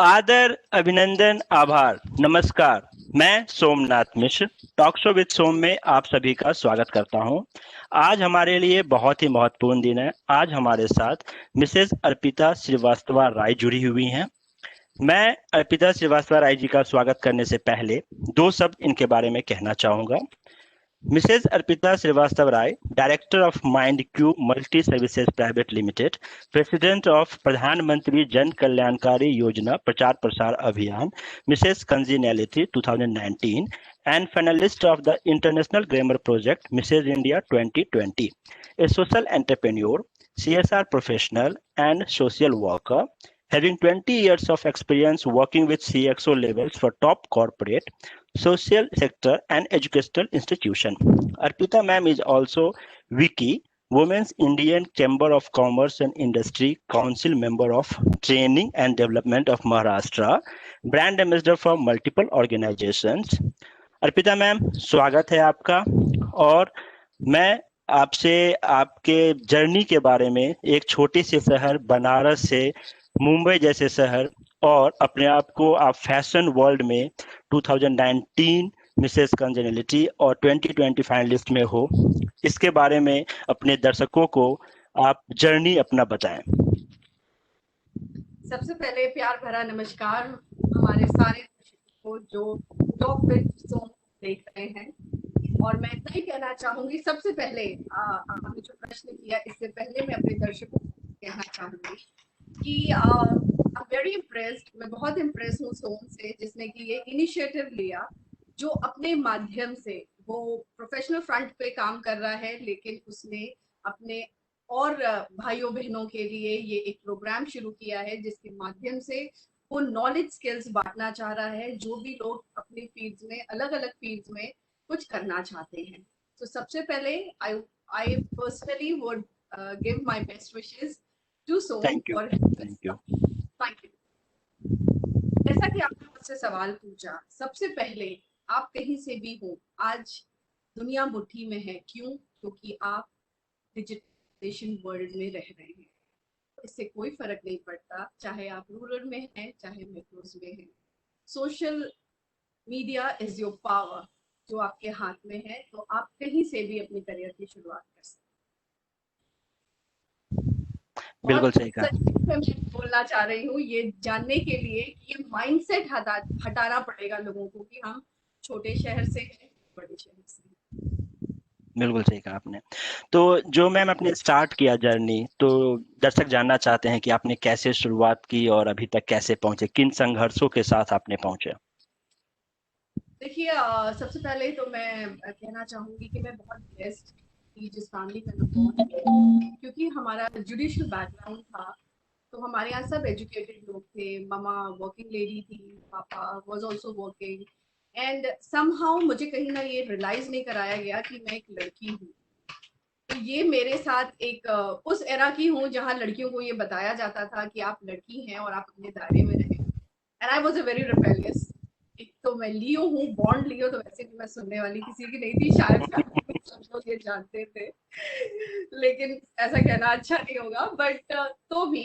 आदर, अभिनंदन, आभार, नमस्कार। मैं सोमनाथ मिश्र टॉक शो विद सोम में आप सभी का स्वागत करता हूं। आज हमारे लिए बहुत ही महत्वपूर्ण दिन है। आज हमारे साथ मिसेस अर्पिता श्रीवास्तव राय जुड़ी हुई हैं। मैं अर्पिता श्रीवास्तव राय जी का स्वागत करने से पहले दो शब्द इनके बारे में कहना चाहूंगा। Mrs Arpita Srivastava Rai, director of mind Q multi services private limited, president of Pradhanmantri Jan Kalyankari Yojana Prachar Prasar Abhiyan Mrs congeniality 2019 and finalist of the International Grammar Project Mrs. India 2020, a social entrepreneur, CSR professional, and social worker, having 20 years of experience working with CXO levels for top corporate, social sector, and educational institution. Arpita ma'am is also Wiki, Women's Indian Chamber of Commerce and Industry Council member of Training and Development of Maharashtra, brand ambassador for multiple organizations. Arpita ma'am, स्वागत है आपका। और मैं आपसे आपके journey के बारे में, एक छोटे से शहर बनारस से मुंबई जैसे शहर, और अपने आप को आप फैशन वर्ल्ड में 2019 मिसेस कंजेनिलिटी और 2020 फाइनलिस्ट में हो, इसके बारे में अपने दर्शकों को आप जर्नी अपना बताएं। सबसे पहले प्यार भरा नमस्कार हमारे सारे दर्शकों को जो टॉक विद सोम देख रहे हैं। और मैं इतना ही कहना चाहूंगी, सबसे पहले आपने जो प्रश्न किया, इससे पहले मैं अपने दर्शकों को कहना चाहूंगी कि आई वेरी इम्प्रेस्ड। मैं बहुत इम्प्रेस हूँ सोम से, जिसने कि ये इनिशिएटिव लिया, जो अपने माध्यम से वो प्रोफेशनल फ्रंट पे काम कर रहा है, लेकिन उसने अपने और भाइयों बहनों के लिए ये एक प्रोग्राम शुरू किया है, जिसके माध्यम से वो नॉलेज स्किल्स बांटना चाह रहा है, जो भी लोग अपने फील्ड्स में, अलग अलग फील्ड्स में कुछ करना चाहते हैं। तो सबसे पहले I personally would give my best wishes to some thank you. For thank you. Thank you. जैसा कि आपने मुझसे सवाल पूछा, सबसे पहले आप कहीं से भी हो, आज दुनिया मुट्ठी में है। क्यों? क्योंकि आप डिजिटलाइजेशन वर्ल्ड में रह रहे हैं। इससे कोई फर्क नहीं पड़ता, चाहे आप रूरल में हैं, चाहे मेट्रोज में हैं। Social media is your power, जो आपके हाथ में है। तो आप कहीं से भी अपने करियर की शुरुआत कर सकते हैं। बिल्कुल और सही कहा। सच में मैं बोलना चाह रही हूँ, ये जानने के लिए कि ये माइंडसेट हटाना पड़ेगा लोगों को कि हम छोटे शहर से हैं, बड़े शहर से हैं। बिल्कुल सही कहा आपने। तो जो मैम आपने स्टार्ट किया जर्नी, तो दर्शक जानना चाहते हैं कि आपने कैसे शुरुआत की और अभी तक कैसे पहुंचे, किन संघर्षों के साथ आपने पहुंचे। देखिए, सबसे पहले तो मैं कहना चाहूंगी कि मैं बहुत ब्लेस्ड थी जिस फैमिली में मैं born हुई, क्योंकि हमारा जुडिशियल बैकग्राउंड था। तो हमारे यहाँ सब एजुकेटेड लोग थे। मामा वर्किंग लेडी थी, पापा was also working. And somehow मुझे कहीं ना ये रियलाइज नहीं कराया गया कि मैं एक लड़की हूँ। तो ये मेरे साथ एक उस एरा की हूँ जहाँ लड़कियों को ये बताया जाता था कि आप लड़की हैं और आप अपने दायरे में रहें। And I was a very rebellious. एक तो मैं लियो हूँ, बॉन्ड लियो, तो वैसे भी मैं सुनने वाली किसी की नहीं थी, शायद family में सब लोग ये जानते थे। लेकिन ऐसा कहना अच्छा नहीं होगा, बट तो भी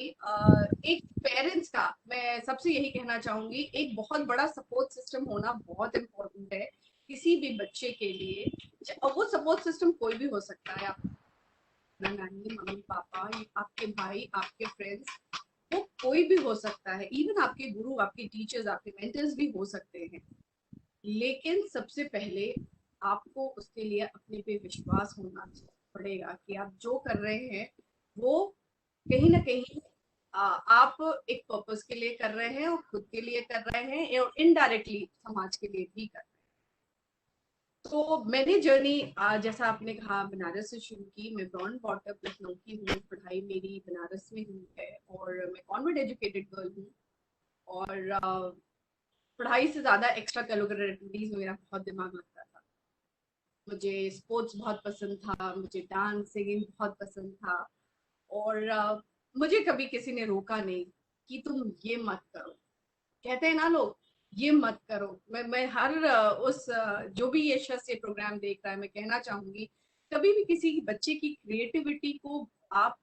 एक पेरेंट्स का मैं सबसे यही कहना चाहूंगी, एक बहुत बड़ा सपोर्ट सिस्टम होना बहुत इम्पोर्टेंट है किसी भी बच्चे के लिए। और वो सपोर्ट सिस्टम कोई भी हो सकता है, आपका नानी, मम्मी पापा, आपके भाई, आपके फ्रेंड्स, वो कोई भी हो सकता है। इवन आपके गुरु, आपके टीचर्स, आपके मेंटर्स भी हो सकते हैं। लेकिन सबसे पहले आपको उसके लिए अपने पे विश्वास होना पड़ेगा कि आप जो कर रहे हैं वो कहीं ना कहीं आप एक पर्पस के लिए कर रहे हैं, और खुद के लिए कर रहे हैं, और इनडायरेक्टली समाज के लिए भी कर रहे हैं। तो मैंने जर्नी, जैसा आपने कहा, बनारस से शुरू की। मैं ब्रॉन बॉटअप लखनऊ की हूँ, पढ़ाई मेरी बनारस में हुई है, और मैं कॉन्वेंट एजुकेटेड गर्ल हूँ। और पढ़ाई से ज्यादा एक्स्ट्रा करिकुलर एक्टिविटीज में मेरा बहुत दिमाग लगता था। मुझे स्पोर्ट्स बहुत पसंद था, मुझे डांस सिंगिंग बहुत पसंद था। और मुझे कभी किसी ने रोका नहीं कि तुम ये मत करो। कहते हैं ना लोग, ये मत करो। मैं हर जो भी ये शख्स ये प्रोग्राम देख रहा है, मैं कहना चाहूंगी, कभी भी किसी बच्चे की क्रिएटिविटी को आप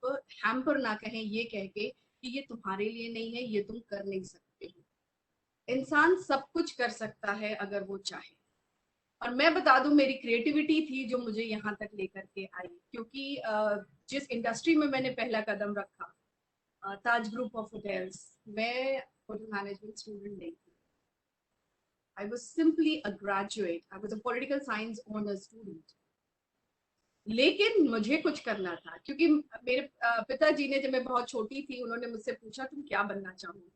हैम्पर ना कहें, ये कह के कि ये तुम्हारे लिए नहीं है, ये तुम कर नहीं सकते हो। इंसान सब कुछ कर सकता है अगर वो चाहे। और मैं बता दूं, मेरी क्रिएटिविटी थी जो मुझे यहाँ तक लेकर के आई, क्योंकि जिस इंडस्ट्री में मैंने पहला कदम रखा, ताज ग्रुप ऑफ होटल्स, मैं होटल मैनेजमेंट स्टूडेंट नहीं थी। I was simply a graduate, I was a political science honours student. लेकिन मुझे कुछ करना था, क्योंकि मेरे पिताजी ने, जब मैं बहुत छोटी थी, उन्होंने मुझसे पूछा तुम क्या बनना चाहोगी।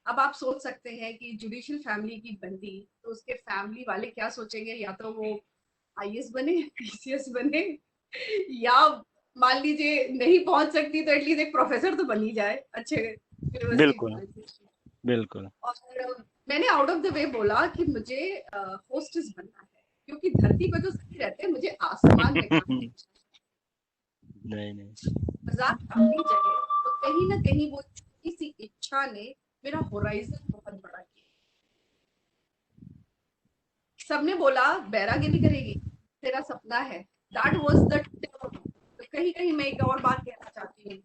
अब आप सोच सकते हैं कि जुडिशियल फैमिली की बंदी, तो उसके फैमिली वाले क्या सोचेंगे, या तो वो आईएएस बने, पीसीएस बने, या मान लीजिए नहीं पहुंच सकती तो एटलीस्ट एक प्रोफेसर तो बन ही जाए अच्छे यूनिवर्सिटी बिल्कुल, कॉलेज में। बिल्कुल। और मैंने आउट ऑफ द वे बोला कि मुझे होस्टेस बनना है, क्योंकि धरती पर तो सही रहते हैं, मुझे आसमान में कहाँ पहुंचना नहीं, नहीं। है। मजाक अपनी जगह, तो कहीं ना कहीं वो छोटी सी इच्छा ने मेरा होराइजन बहुत बड़ा किया। सबने बोला बैरागिरी करेगी, तेरा सपना है, दैट वाज द टर्म। तो कहीं कहीं मैं एक और बात कहना चाहती हूँ,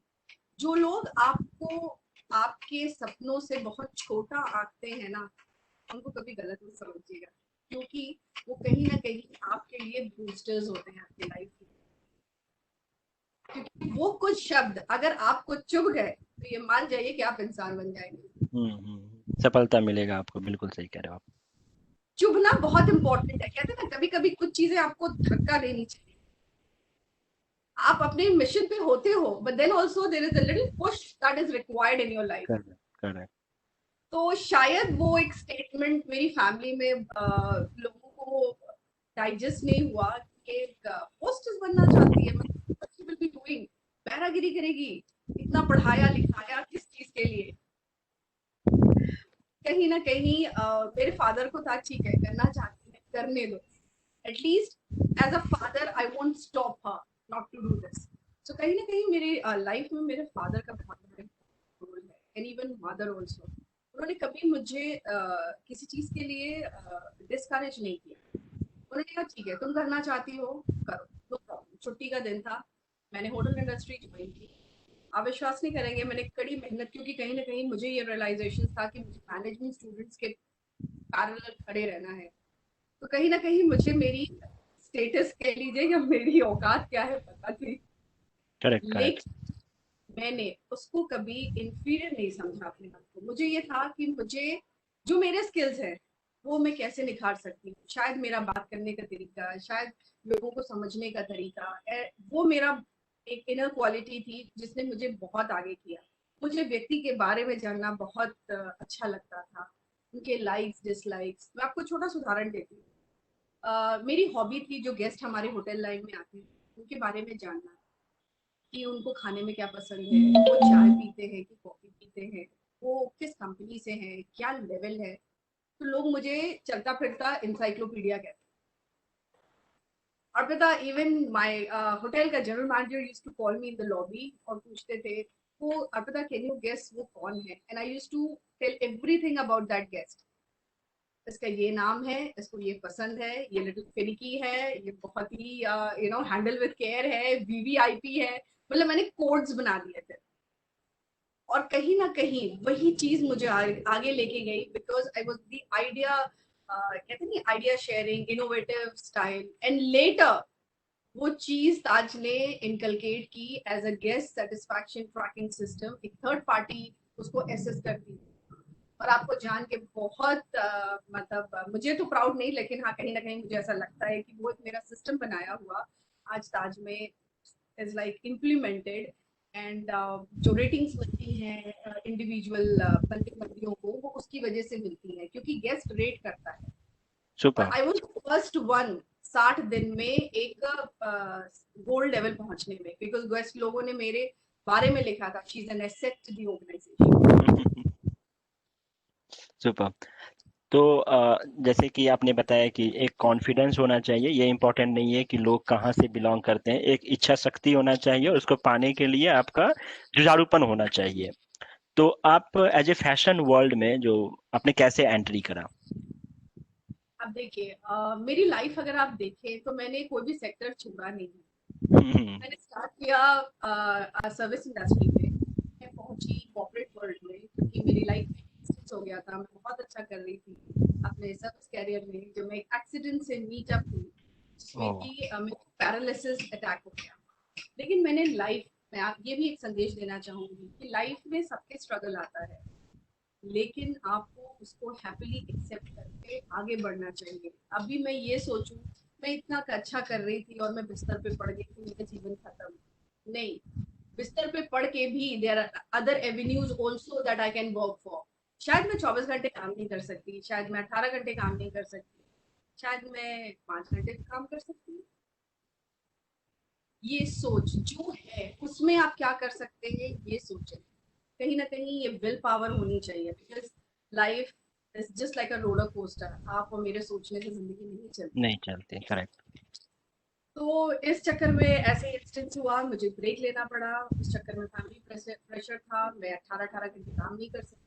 जो लोग आपको आपके सपनों से बहुत छोटा आंकते हैं ना, उनको कभी गलत मत समझिएगा, क्योंकि वो कहीं ना कहीं आपके लिए बूस्टर्स होते हैं आपकी लाइफ में। क्योंकि वो कुछ शब्द अगर आपको चुभ गए, तो ये मान जाइए कि आप इंसान बन जाएंगे। सफलता मिलेगा आपको, बिल्कुल सही कह रहे हो आप। चुभना बहुत इंपॉर्टेंट है, कहते हैं ना, कभी कभी कुछ चीजें आपको धक्का देनी चाहिए। आप अपने मिशन पे होते हो, but then also there is a little push that is required in your life. Correct, correct. तो शायद वो एक स्टेटमेंट मेरी फैमिली में लोगों को डाइजेस्ट नहीं हुआ कि एक होस्टेस बनना चाहती है, मतलब शी विल बी डूइंग, पैरागिरी करेगी, इतना पढ़ाया लिखाया किस चीज के लिए। कहीं ना कहीं मेरे फादर को था, ठीक है करना चाहती है करने दो, at least as a father I won't stop her not to do this. So कहीं ना कहीं मेरी लाइफ में मेरे फादर का बहुत बड़ा रोल है, एंड इवन मदर ऑल्सो। उन्होंने कभी मुझे किसी चीज के लिए डिस्करेज नहीं किया। उन्होंने कहा ठीक है तुम करना चाहती हो, करो, नो प्रॉब्लम। छुट्टी का दिन था, मैंने होटल इंडस्ट्री ज्वाइन की। आप विश्वास नहीं करेंगे, मैंने कड़ी मेहनत, क्योंकि कहीं ना कहीं मुझे ये रियलाइजेशन था कि मुझे मैनेजमेंट स्टूडेंट्स के पैरेलल खड़े रहना है। तो कहीं ना कहीं मुझे मेरी स्टेटस कह लीजिए या मेरी औकात क्या है पता थी। Correct, correct. लेकिन मैंने उसको कभी इंफीरियर नहीं समझा अपने आप को। मुझे ये था कि मुझे जो मेरे स्किल्स हैं वो मैं कैसे निखार सकती हूँ। शायद मेरा बात करने का तरीका, शायद लोगों को समझने का तरीका, वो मेरा एक इनर क्वालिटी थी जिसने मुझे बहुत आगे किया। मुझे व्यक्ति के बारे में जानना बहुत अच्छा लगता था, उनके लाइक्स डिसलाइक्स। मैं आपको छोटा सा उदाहरण देती हूँ। मेरी हॉबी थी, जो गेस्ट हमारे होटल लाइन में आते हैं उनके बारे में जानना, कि उनको खाने में क्या पसंद है, वो चाय पीते हैं कि कॉफी पीते हैं, वो किस कंपनी से हैं, क्या लेवल है। तो लोग मुझे चलता फिरता इंसाइक्लोपीडिया कहते हैं। और पता, इवन माय होटल का general manager used to call me in the lobby और पूछते थे वो, और पता कैन यू गेस वो कौन है, and I used to tell everything about that guest. इसका ये नाम है, इसको ये पसंद है, ये लिटिल फिनिकी है, ये बहुत ही हैंडल विद केयर है, वीवीआईपी है। मतलब मैंने कोड्स बना दिए थे। और कहीं ना कहीं वही चीज मुझे आगे लेके गई, because I was the idea, कहते नहीं, idea sharing, innovative style, and later वो चीज ताज ने इनकलकेट की as a guest satisfaction tracking system. एक थर्ड पार्टी उसको एसेस करती है। और आपको जान के बहुत मतलब मुझे तो प्राउड नहीं, लेकिन हाँ कहीं ना कहीं मुझे ऐसा लगता है कि वो एक मेरा सिस्टम बनाया हुआ आज ताज में इज लाइक इम्प्लीमेंटेड। एंड जो रेटिंग्स मिलती हैं इंडिविजुअल बंदे बंदियों को, वो उसकी वजह से मिलती है, क्योंकि गेस्ट रेट करता है। और super. I was first one 60 दिन में एक गोल्ड लेवल पहुंचने में, बिकॉज गेस्ट लोगों ने मेरे बारे में लिखा था, she is an asset to the organisation. Super. तो जैसे कि आपने बताया कि एक कॉन्फिडेंस होना चाहिए, ये इम्पोर्टेंट नहीं है कि लोग कहाँ से बिलोंग करते हैं, एक इच्छा शक्ति होना चाहिए और उसको पाने के लिए आपका जुझारूपन होना चाहिए। तो आप एज ए फैशन वर्ल्ड में जो आपने कैसे एंट्री करा? अब देखिए, मेरी लाइफ अगर आप देखें तो मैंने कोई भी सेक्टर छोड़ा नहीं है। हम्म, मैंने स्टार्ट किया सर्विस इंडस्ट्री में, मैं पहुंची कॉर्पोरेट वर्ल्ड में, क्योंकि मेरी लाइफ में डिस्टेंस हो गया था, मैं बहुत अच्छा कर रही थी अपने सर्विस कैरियर में, जब मैं एक एक्सीडेंट से मीट अप हुई जिसमें ओह। कि पैरालिसिस अटैक हो गया। लेकिन मैंने लाइफ में आप ये भी एक संदेश देना चाहूंगी कि लाइफ में सबके स्ट्रगल आता है, लेकिन आपको उसको हैप्पीली एक्सेप्ट करके आगे बढ़ना चाहिए। अभी मैं ये सोचूं मैं इतना अच्छा कर रही थी और मैं बिस्तर पे पड़ गई थी, मेरा जीवन खत्म नहीं। बिस्तर पे पड़ के भी there are other avenues also that I can work for. शायद मैं 24 घंटे काम नहीं कर सकती, शायद मैं 18 घंटे काम नहीं कर सकती, शायद मैं 5 घंटे काम कर सकती हूँ। ये सोच जो है उसमें आप क्या कर सकते हैं ये सोचें। कहीं ना कहीं ये विल पावर होनी चाहिए, because life is just like a roller coaster. आप और मेरे सोचने से जिंदगी नहीं चलती। नहीं चलते, करेक्ट। तो इस चक्कर में ऐसे इंस्टेंस हुआ, मुझे ब्रेक लेना पड़ा। उस चक्कर में फैमिली प्रेशर था, मैं 18-18 घंटे काम नहीं कर सकती।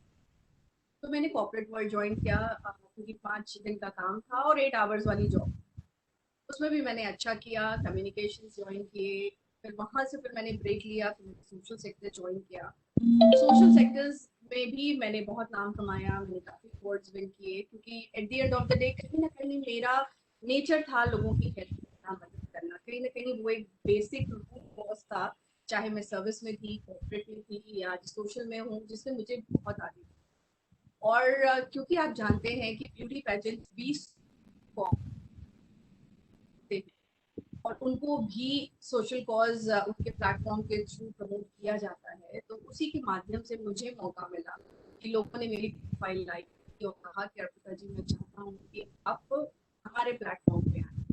तो मैंने कॉर्पोरेट वर्ल्ड ज्वाइन किया, क्योंकि 5 दिन का काम था और 8 आवर्स वाली जॉब। उसमें भी मैंने अच्छा किया, कम्युनिकेशन ज्वाइन किए। फिर वहां से फिर मैंने ब्रेक लिया, फिर मैंने सोशल सेक्टर ज्वाइन किया। सोशल सेक्टर्स में भी मैंने बहुत नाम कमाया, मैंने काफी अवार्ड्स विन किए, क्योंकि at the end of the day कहीं ना कहीं मेरा नेचर था लोगों की हेल्प करना, मदद करना। कहीं ना कहीं वो एक बेसिक रूट कॉज था, चाहे मैं सर्विस में थी, कॉर्पोरेट में थी या सोशल में हूँ, जिसमें मुझे बहुत आती थी। और क्योंकि आप जानते हैं कि ब्यूटी पेजेंट्स भी और उनको भी सोशल कॉज उनके प्लेटफॉर्म के थ्रू प्रमोट किया जाता है, तो उसी के माध्यम से मुझे मौका मिला कि लोगों ने मेरी प्रोफाइल लाइक की और कहा कि अर्पिता जी मैं चाहता हूँ कि आप हमारे प्लेटफॉर्म पे आए।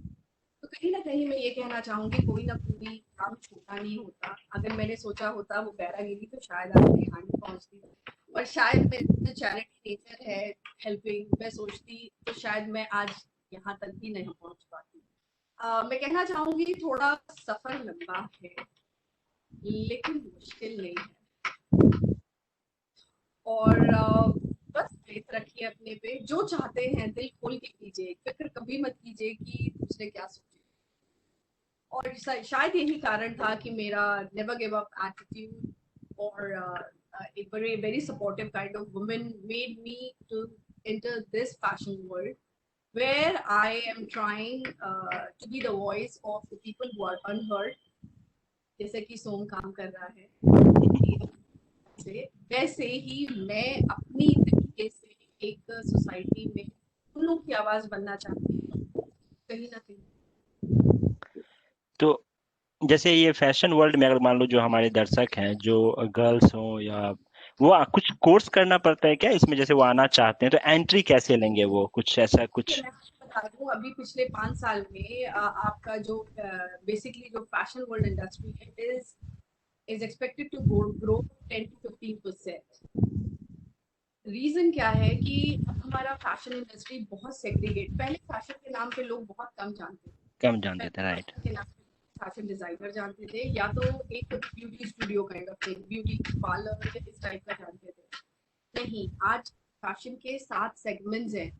तो कहीं ना कहीं मैं ये कहना चाहूंगी कोई ना कोई काम छोटा नहीं होता। अगर मैंने सोचा होता वो पैरागिरी तो शायद आज मैं यहाँ नहीं पहुंचती, और शायद मेरा चैरिटी नेचर है हेल्पिंग, मैं सोचती तो शायद मैं आज यहाँ तक भी नहीं पहुंच पाती। मैं कहना चाहूंगी थोड़ा सफर लंबा है लेकिन मुश्किल नहीं है। और बस फेथ रखिए अपने पे, जो चाहते हैं दिल खोल के कीजिए, फिक्र कभी मत कीजिए कि दूसरे क्या सोचे। और शायद यही कारण था कि मेरा नेवर गिव अप एटीट्यूड और एक very very supportive kind of women made me to enter this fashion world where I am trying to be the voice of the people who are unheard, जैसे कि सोम काम कर रहा है से, वैसे ही मैं अपनी तरीके से एक सोसाइटी में उन लोगों की आवाज बनना चाहती हूँ कहीं ना कहीं। तो जैसे ये फैशन वर्ल्ड में अगर मान लो जो हमारे दर्शक हैं, जो गर्ल्स हो या वो कुछ कोर्स करना पड़ता है क्या इसमें? जैसे वो आना चाहते हैं तो एंट्री कैसे लेंगे वो, कुछ ऐसा देखिए कुछ? मैं आपको बता दूं, अभी पिछले 5 साल में आपका जो बेसिकली जो फैशन वर्ल्ड इंडस्ट्री है is expected to grow 10 to 15%। Reason क्या है कि अब हमारा फैशन इंडस्ट्री बहुत सेग्रीगेट, पहले फैशन के नाम पे लोग बहुत कम जानते थे। कम जानते थे, पहले राइट। फैशन के नाम पे फैशन डिजाइनर जानते थे, या तो एक beauty studio kind of thing, beauty parlour इस टाइप का जानते थे। नहीं, आज फैशन के 7 सेगमेंट्स हैं।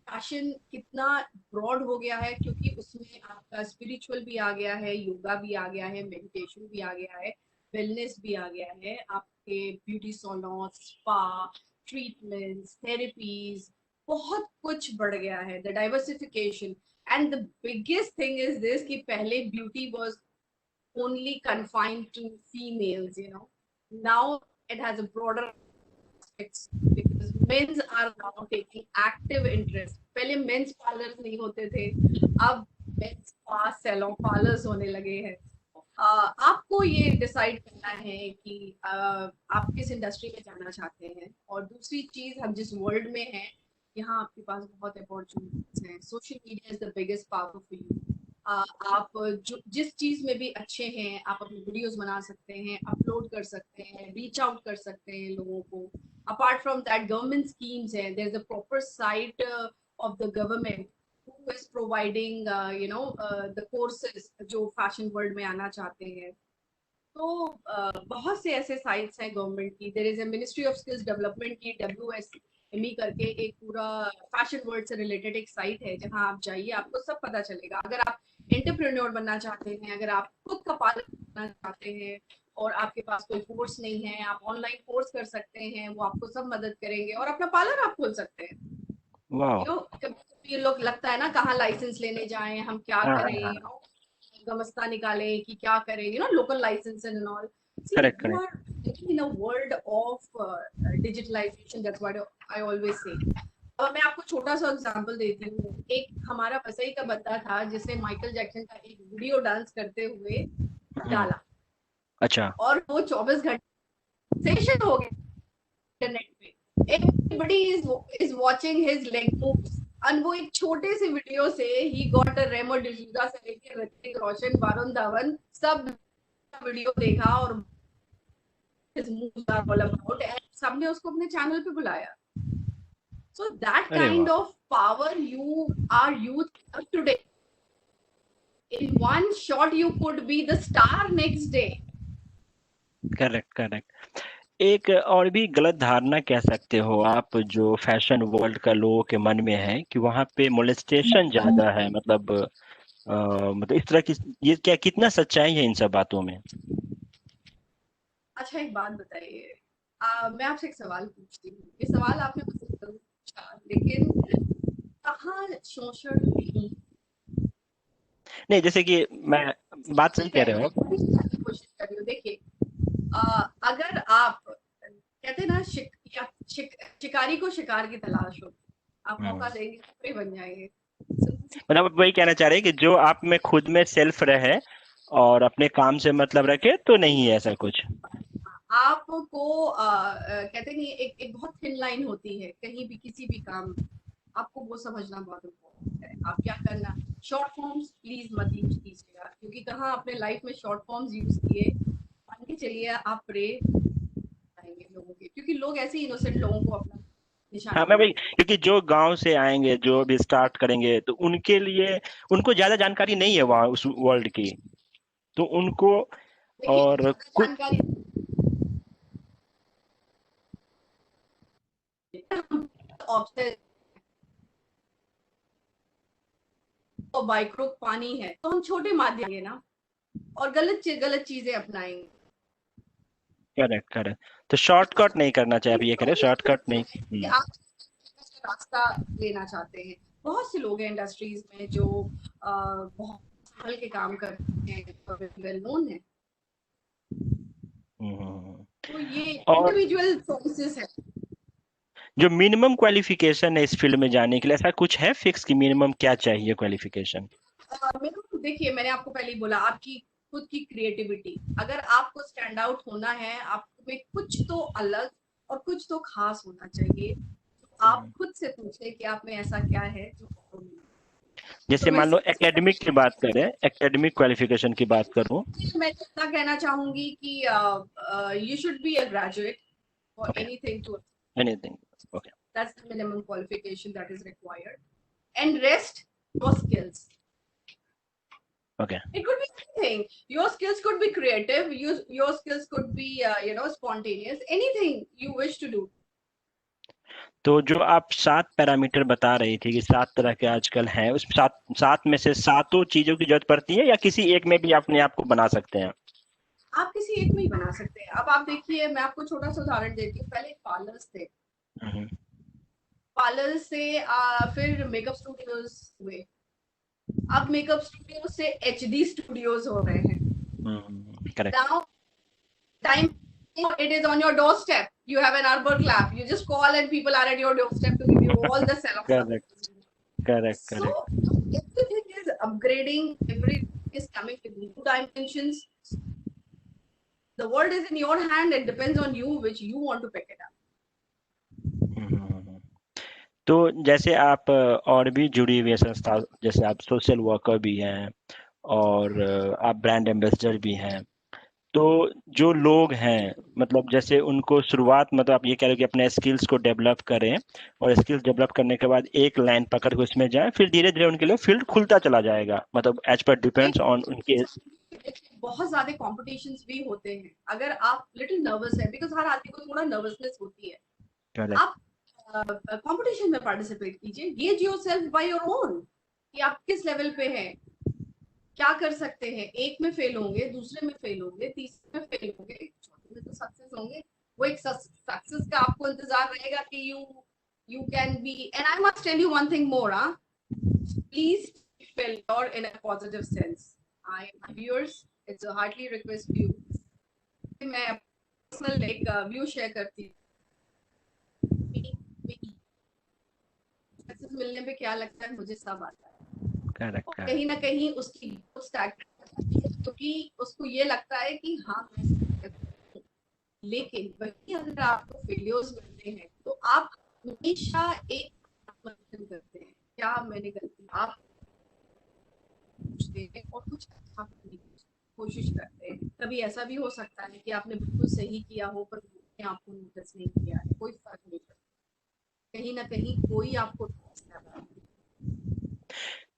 फैशन कितना ब्रॉड हो गया है, क्योंकि उसमें आपका स्पिरिचुअल भी आ गया है, योगा भी आ गया है, मेडिटेशन भी आ गया है, वेलनेस भी आ गया है, आपके beauty salon, spa, treatments, therapies, बहुत कुछ बढ़ गया है, the diversification. And the biggest thing is this कि पहले beauty was only confined to females, you know. Now it has a broader aspects because men's are now taking active interest. पहले men's parlour नहीं होते थे, अब mains spa salon parlours होने लगे हैं। आपको ये डिसाइड करना है कि आप किस इंडस्ट्री में जाना चाहते हैं। और दूसरी चीज, हम जिस वर्ल्ड में हैं यहाँ आपके पास बहुत अपॉर्चुनिटीज हैं। Social media is the biggest power for you. आप जो जिस चीज में भी अच्छे हैं आप अपनी वीडियोस बना सकते हैं, अपलोड कर सकते हैं, रीच आउट कर सकते हैं लोगों को। Apart from that government schemes हैं, there is a proper site of the government who is providing the courses जो फैशन वर्ल्ड में आना चाहते हैं। तो बहुत से ऐसे साइट्स हैं गवर्नमेंट की। There is a ministry of skills development की WSME करके एक पूरा फैशन वर्ल्ड से रिलेटेड एक साइट है, जहां आप जाइए आपको सब पता चलेगा। अगर आप एंटरप्रेन्योर बनना चाहते हैं, अगर आप खुद का पालन करना चाहते हैं और आपके पास कोई कोर्स नहीं है, आप ऑनलाइन कोर्स कर सकते हैं, वो आपको सब मदद करेंगे और अपना पार्लर आप खोल सकते हैं। वाह। कभी ये लोग लगता है ना कहाँ लाइसेंस लेने जाएं, हम क्या हाँ हाँ करें, हाँ। गमस्ता निकालें कि क्या करें, local license and all. See correct you correct. Are living in a world of digitalisation, that's what I always say. अब मैं आपको छोटा सा एग्जांपल देती हूँ। एक हमारा पसई का बंदा था जिसने माइकल जैक्सन का एक वीडियो डांस करते हुए हम्म। डाला, अच्छा। और वो 24 घंटे सेशन हो गया इंटरनेट पे। Everybody is watching his leg moves, और वो एक छोटे से वीडियो से he got a Remo D'Souza से लेके ऋतिक रोशन, वरुण धवन, सब वीडियो देखा और his moves are all about, and सबने उसको अपने चैनल पे बुलाया। So that अरे वाह। kind of power you are youth have today. In one shot, you could be the star next day. Correct correct. एक और भी गलत धारणा कह सकते हो आप, जो फैशन वर्ल्ड का लोगों के मन में है कि वहाँ पे मोलेस्टेशन ज्यादा है, मतलब मतलब इस तरह की, ये क्या कितना सच्चाई है इन सब बातों में? अच्छा एक बात बताइए, मैं आपसे एक सवाल पूछती हूँ। ये सवाल आपने मुझसे जरूर पूछा, लेकिन कहाँ शोषण नहीं? नहीं, जैसे कि मैं, बात सही ठीक कह है, रहे हो मैं आप। वही जानने की कोशिश कर रही हूँ। देखिए, अगर आप कहते हैं ना शिकारी को शिकार की तलाश हो, आप मौका हम्म। देंगे तो बन जाएंगे। Simple सी मतलब आप वही कहना चाह रहे हैं कि जो आप में खुद में सेल्फ रहे और अपने काम से मतलब रखे तो नहीं है ऐसा कुछ। आपको कहते नहीं, एक एक बहुत थिन लाइन होती है कहीं भी किसी भी काम में, आपको वो समझना बहुत इम्पोर्टेंट है। आप क्या करना, शॉर्ट फॉर्म्स प्लीज मत यूज कीजिएगा, क्योंकि कहाँ आपने लाइफ में शॉर्ट फॉर्म्स यूज किए, मान के चलिए आप प्रे आएंगे लोगों के, क्योंकि लोग ऐसे इनोसेंट लोगों को अपना हाँ, निशाना मैं वही, बनाते हैं। क्योंकि जो गांव से आएंगे, जो भी स्टार्ट करेंगे, तो उनके लिए, उनको ज्यादा जानकारी नहीं है वहाँ उस वर्ल्ड की, तो उनको, देखिए और ज्यादा कुछ। जानकारी ऑप्शन और माइक्रो पानी है, तो हम छोटे माध्यम ना, और गलत चीजें अपनाएंगे। Correct correct. तो शॉर्टकट नहीं करना चाहिए, आप ये करें, शॉर्टकट नहीं। कि आप रास्ता लेना चाहते हैं। बहुत से लोग हैं इंडस्ट्रीज में जो बहुत संभल के काम करते हैं, वेल नोन है। हम्म। तो ये और इंडिविजुअल चॉइसेस है। जो मिनिमम क्वालिफिकेशन है इस फील्ड में जाने के लिए, ऐसा कुछ है फिक्स कि मिनिमम क्या चाहिए क्वालिफिकेशन? देखिए मैंने आपको पहले ही बोला, आपकी खुद की क्रिएटिविटी, अगर आपको स्टैंड आउट होना है, आप में कुछ तो अलग और कुछ तो खास होना चाहिए, तो आप खुद से पूछे कि आप में ऐसा क्या है जो और नहीं। तो जैसे मैं मान लो एकेडमिक की बात करें, एकेडमिक क्वालिफिकेशन की बात करूं। मैं इतना कहना चाहूंगी कि you should be a graduate for okay. Anything to, anything. Okay. that's the minimum qualification that is required, and rest your skills. Okay. It could be anything. Your skills could be creative. Your skills could be, spontaneous. Anything you wish to do. तो जो आप 7 parameter बता रही थी कि 7 तरह के आजकल हैं, उस 7 में से सातों चीजों की जरूरत पड़ती है, या किसी एक में भी अपने आप को बना सकते हैं? आप किसी एक में ही बना सकते हैं। अब आप देखिए, मैं आपको छोटा सा उदाहरण देती हूँ। पहले पार्लर्स थे, हम्म। पार्लर से फिर मेकअप स्टूडियोज हुए, अब मेकअप स्टूडियो से एचडी स्टूडियोज हो रहे हैं। Correct Now time, it is on your doorstep. You have an Arbor Club. You just call and people are at your doorstep to give you all the salon correct services. Correct So correct. everything is upgrading. Everything is coming with new dimensions. The world is in your hand. It depends on you which you want to pick it up. तो जैसे आप और भी जुड़ी हुई हैं संस्था, जैसे आप सोशल वर्कर भी हैं और आप ब्रांड एम्बेसडर भी हैं, तो जो लोग हैं, मतलब जैसे उनको शुरुआत, मतलब आप ये कह रहे हो कि अपने स्किल्स को डेवलप करें, और स्किल्स डेवलप करने के बाद एक लाइन पकड़ के उसमें जाएं, फिर धीरे धीरे उनके लिए फील्ड खुलता चला जाएगा, मतलब एज पर डिपेंड्स ऑन उनके। बहुत ज्यादा कॉम्पिटिशन्स भी होते हैं। अगर आप लिटिल नर्वस है, बिकॉज हर आदमी को थोड़ा नर्वसनेस होती है, करेक्ट। आप कंपटीशन में पार्टिसिपेट कीजिए, gauge yourself by your own कि आप किस लेवल पे हैं, क्या कर सकते हैं। एक में फेल होंगे, दूसरे में फेल होंगे, तीसरे में फेल होंगे, चौथे में तो सक्सेस होंगे। वो एक सक्सेस का आपको इंतजार रहेगा कि you you can be, and I must tell you one thing more, huh? Please failure in a positive sense. I, my viewers, it's a heartily request to you. मैं पर्सनल एक व्यू शेयर करती हूँ। Success मिलने पे क्या लगता है, मुझे सब आता है। करेक्ट और करेक्ट। कहीं ना कहीं उसकी स्टार्ट क्योंकि उसको ये लगता है कि हाँ मैं success हूँ। लेकिन वही अगर आपको फेलियर्स मिलते हैं तो आप हमेशा एक आत्मचिंतन करते हैं, क्या मैंने गलती, आप पूछते हैं और कुछ अच्छा करने की कोशिश करते हैं। कभी ऐसा भी हो सकता है कि आपने बिल्कुल सही किया हो पर लोगों ने आपको नोटिस नहीं किया है, कोई फर्क नहीं पड़ता, कहीं ना कहीं कोई आपको notice कर रहा है।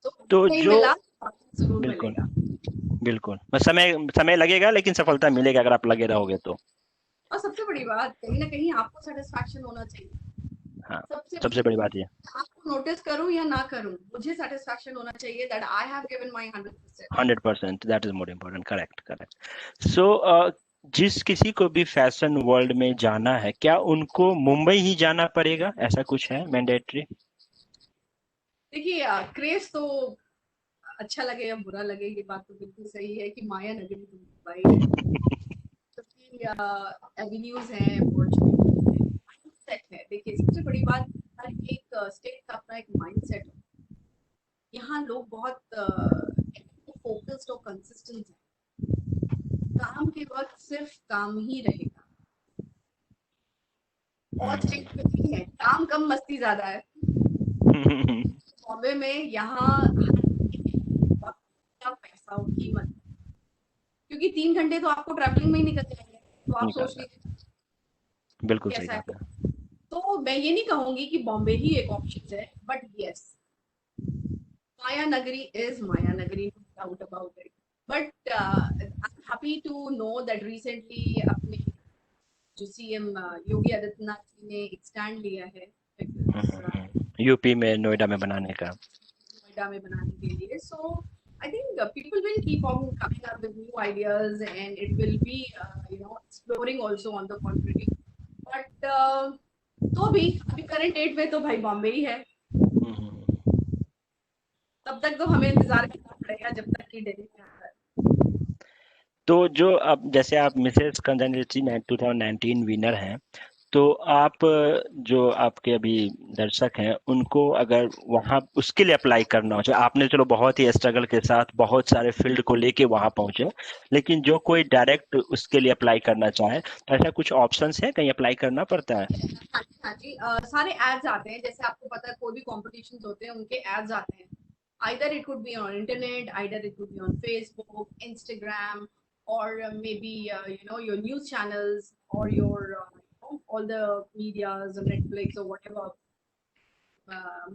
तो तो नहीं जो मिला, जरूर बिल्कुल मिलेगा। बिल्कुल, बस समय समय लगेगा लेकिन सफलता मिलेगी अगर आप लगे रहोगे तो। और सबसे बड़ी बात, कहीं ना कहीं आपको सेटिस्फैक्शन होना चाहिए। हाँ, सबसे सबसे बड़ी बात ये। आपको नोटिस करूं या ना करूं, मुझे सेटिस्फैक्शन होना चाहिए that I have given my 100%। 100% that is more important. Correct correct. So जिस किसी को भी फैशन वर्ल्ड में जाना है, क्या उनको मुंबई ही जाना पड़ेगा, ऐसा कुछ है मैंडेटरी? देखिए क्रेज तो अच्छा लगे या बुरा लगे, ये बात तो बिल्कुल सही है कि माया नगरी तो मुंबई है, क्योंकि एवेन्यूज हैं, अपॉर्चुनिटी है। देखिए सबसे बड़ी बात, हर एक स्टेट का अपना एक माइंडसेट है। यहाँ लोग बहुत फोकस्ड और कंसिस्टेंट हैं, काम के वक्त सिर्फ काम ही रहेगा। और स्टेट में भी है, काम कम मस्ती ज्यादा है। बॉम्बे में यहाँ वक्त का पैसा और कीमत, क्योंकि 3 घंटे तो आपको ट्रैवलिंग में ही निकल जाएंगे, तो आप सोच निकलता लीजिए है। बिल्कुल सही कैसा कहा है। आपने। तो मैं ये नहीं कहूंगी कि बॉम्बे ही एक ऑप्शन है, बट यस, माया नगरी is Maya Nagari, no doubt about it. But I am happy to know that recently अपने जो सीएम योगी आदित्यनाथ जी ने एक स्टैंड लिया है यूपी में नोएडा में बनाने का। नोएडा में बनाने के लिए। सो I think people will keep on coming up with new ideas and it will be exploring also on the contrary. But तो भी अभी करंट डेट में तो भाई बॉम्बे ही है। तब तक तो हमें इंतजार करना पड़ेगा जब तक कि दिल्ली में आता है। तो जो अब जैसे आप मिसेस कंजनरेटी 2019 विनर हैं, तो आप जो आपके अभी दर्शक हैं उनको अगर वहाँ उसके लिए अप्लाई करना हो, चाहे आपने चलो बहुत ही स्ट्रगल के साथ बहुत सारे फील्ड को लेके वहाँ पहुंचे, लेकिन जो कोई डायरेक्ट उसके लिए अप्लाई करना चाहे तो ऐसा कुछ ऑप्शंस है, कहीं अप्लाई करना पड़ता है? हाँ जी, सारे एड्स आते हैं, जैसे आपको पता है कोई भी कॉम्पिटिशन होते हैं उनके एड्स आते हैं। either it could be on internet, either it could be on Facebook, Instagram, or maybe your news channels or your all the medias or Netflix or whatever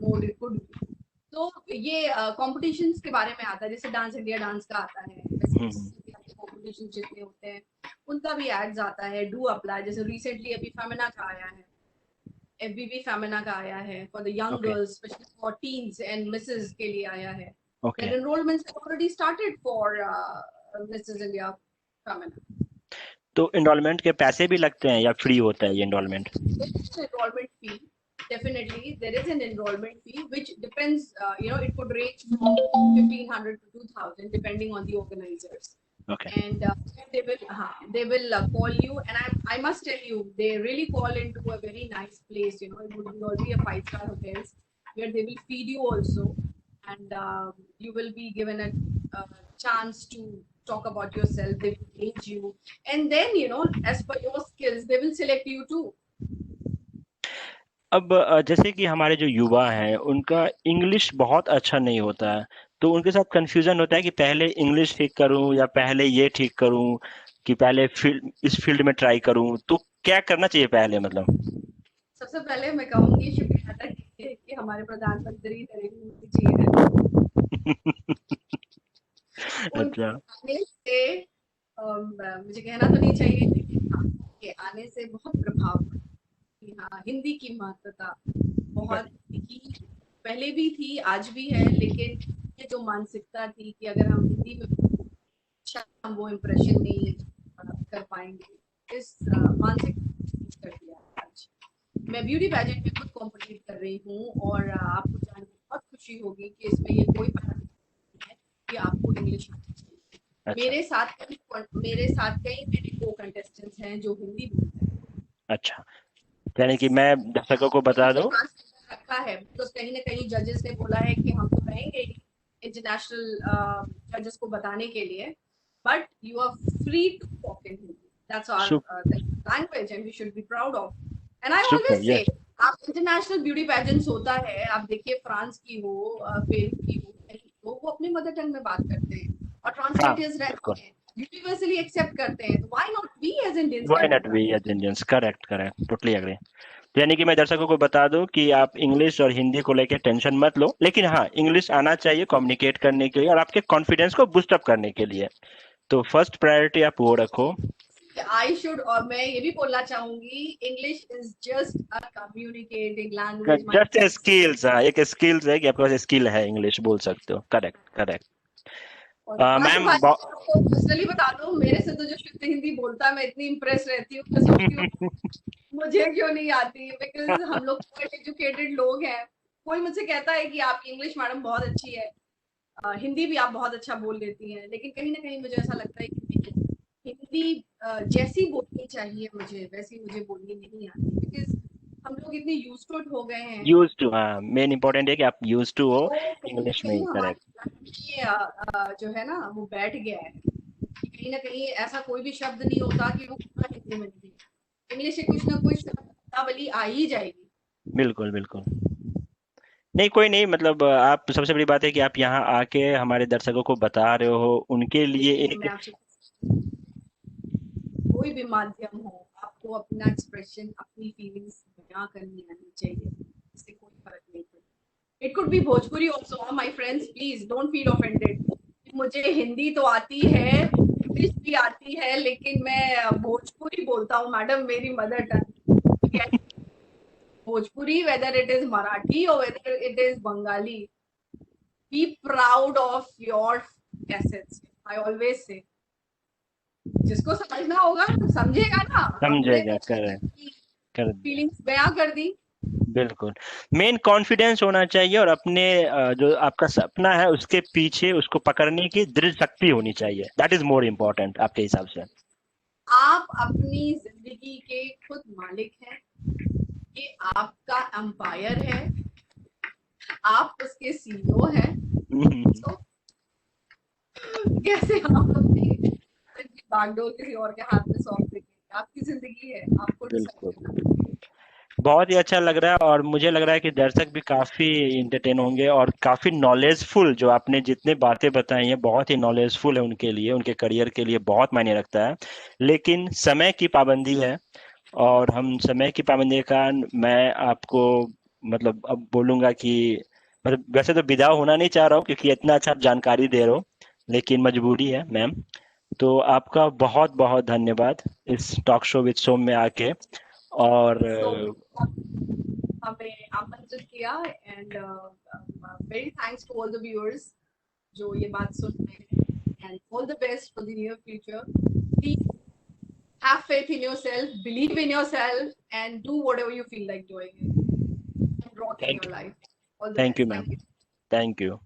mode it could be. तो ये competitions के बारे में आता है, जैसे dance India dance का आता है, वैसे कॉम्पिटिशन जितने होते हैं उनका भी एड्स आता है। डू अप्लाई, जैसे रिसेंटली अभी फेमिना का आया है, एफबीबी फेमिना का आया है for the young okay girls, specially for teens and Mrs के लिए आया है। Okay. And enrolment already started for Mrs India Femina. तो इनरोलमेंट के पैसे भी लगते हैं या फ्री होता है ये enrolment? Enrollment fee, definitely there is an enrollment fee which depends, it could range from 1,500 to 2,000 depending on the organizers. Okay And they will call you, and I must tell you, they really call into a very nice place. It would be a 5-star hotels where they will feed you also, and you will be given a chance to talk about yourself. They will gauge you, and then as per your skills they will select you too. अब जैसे कि हमारे जो युवा हैं उनका English बहुत अच्छा नहीं होता है, तो उनके साथ कंफ्यूजन होता है कि पहले इंग्लिश ठीक करूं या पहले ये ठीक करूं कि पहले फील्ड इस फील्ड में ट्राई करूं, तो क्या करना चाहिए पहले मतलब? सबसे पहले मैं कहूंगी शुक्रिया अदा कीजिए कि हमारे प्रधानमंत्री नरेंद्र मोदी जी हैं। उनके अच्छा। आने से मुझे कहना तो नहीं चाहिए, लेकिन हाँ, उनके आने से बहुत प्रभाव पड़ा कि हाँ, हिंदी की महत्वता बहुत बड़ी। ही पहले भी थी, आज भी है, लेकिन ये जो मानसिकता थी कि अगर हम हिंदी में शायद हम वो इम्प्रेशन नहीं कर पाएंगे, इस मानसिक कर दिया आज। मैं ब्यूटी पैजेंट में खुद कॉम्पिटिट कर रही हूँ और आपको जान के बहुत खुशी होगी कि इसमें ये कोई फर्क नहीं है कि आपको इंग्लिश आनी चाहिए। अच्छा मेरे साथ कई मेरे को कंटेस्टेंट्स हैं जो हिंदी बोलते हैं। अच्छा, यानी कि मैं दर्शकों को बता दूं। रखा है तो कहीं ना कहीं जजेस ने बोला है कि हम तो रहेंगे इंटरनेशनल जजेस को बताने के लिए, but you are free to talk in Hindi, that's our language and we should be proud of. And I super, always say yes. आप इंटरनेशनल ब्यूटी पेजेंट्स होता है, आप देखिए फ्रांस की हो, पेरू की हो, कहीं हो, वो अपने मदर टंग में बात करते हैं और हाँ, ट्रांसलेटर्स बिल्कुल। रहते हैं, यूनिवर्सली एक्सेप्ट करते हैं, तो why not we as Indians why can not do we as Indians, correct correct, totally agree. तो यानी कि मैं दर्शकों को बता दूं कि आप इंग्लिश और हिंदी को लेकर टेंशन मत लो, लेकिन हाँ, इंग्लिश आना चाहिए कम्युनिकेट करने के लिए और आपके कॉन्फिडेंस को बूस्ट अप करने के लिए। तो फर्स्ट प्रायोरिटी आप वो रखो। आई शुड, और मैं ये भी बोलना चाहूंगी, English is just a communicating language my just skills, हाँ, एक स्किल्स है कि आपके पास स्किल है, इंग्लिश बोल सकते हो। Correct correct. और मैम मातृभाषा आपको पर्सनली बता दूं, मेरे से तो जो शुद्ध हिंदी बोलता है मैं इतनी इंप्रेस रहती हूँ, मैं सोचती हूँ मुझे क्यों नहीं आती, बिकॉज हम लोग एजुकेटेड लोग हैं। कोई मुझसे कहता है कि आपकी इंग्लिश मैडम बहुत अच्छी है, हिंदी भी आप बहुत अच्छा बोल लेती हैं, लेकिन कहीं ना कहीं मुझे ऐसा लगता है कि हिंदी जैसी बोलनी चाहिए मुझे वैसी मुझे बोलनी नहीं आती, बिकॉज हम लोग इतने यूज्ड टू हो गए हैं, यूज टू, हाँ, मेन इंपॉर्टेंट है कि आप यूज टू हो तो कहीं ना इंग्लिश में ही। कहीं करेक्ट। हमारी जो है ना वो बैठ गया है कि कहीं ना कहीं ऐसा कोई भी शब्द नहीं होता कि वो पूरा हिंदी में नहीं है, इंग्लिश से कुछ ना कुछ शब्दावली आ ही जाएगी। बिल्कुल बिल्कुल। नहीं, कोई नहीं, मतलब आप, सबसे बड़ी बात है कि आप यहाँ आके हमारे दर्शकों को बता रहे हो, उनके लिए देखिए मैं एक। आपसे, कोई भी माध्यम हो, आपको अपना एक्सप्रेशन अपनी फीलिंग्स बयां करनी आनी चाहिए, इससे कोई फर्क नहीं पड़ता। It could be Bhojpuri also, my friends please don't feel offended. मुझे हिंदी तो आती है, इंग्लिश भी आती है, लेकिन मैं भोजपुरी बोलता हूँ मैडम, मेरी mother tongue. Bhojpuri, whether it is Marathi or whether it is Bengali, be proud of your assets. I always say, जिसको समझना होगा समझेगा ना, हमने समझेगा, तो करेक्ट कर दिया। फीलिंग्स बयां कर दी। बिल्कुल। मेन कॉन्फिडेंस होना चाहिए और अपने जो आपका सपना है उसके पीछे उसको पकड़ने की दृढ़ शक्ति होनी चाहिए। दैट इज मोर इम्पोर्टेंट आपके हिसाब से। आप अपनी जिंदगी के खुद मालिक हैं, ये आपका एम्पायर है, आप उसके सीईओ हैं, तो कैसे आप अपनी बागडोर किसी और के हाथ में सौंप देंगे? आपकी जिंदगी है, आपको डिसाइड बिल्कुल। करना है। बहुत ही अच्छा लग रहा है और मुझे लग रहा है कि दर्शक भी काफी इंटरटेन होंगे और काफी नॉलेजफुल, जो आपने जितने बातें बताई हैं बहुत ही नॉलेजफुल है उनके लिए, उनके करियर के लिए बहुत मायने रखता है। लेकिन समय की पाबंदी है और हम समय की पाबंदी के कारण मैं आपको, मतलब अब बोलूंगा कि, मतलब वैसे तो विदा होना नहीं चाह रहा हूँ क्योंकि इतना अच्छा आप जानकारी दे रहे हो, लेकिन मजबूरी है मैम। तो आपका बहुत बहुत धन्यवाद इस टॉक शो विद सोम में आके। और सो हमें आमंत्रित किया, and very thanks to all the viewers जो ये बात सुन रहे हैं, and all the best for the near future. Please have faith in yourself, believe in yourself and do whatever you feel like doing, and rock in thank your you. Life. All the thank you best, ma'am. Thank you. Thank you.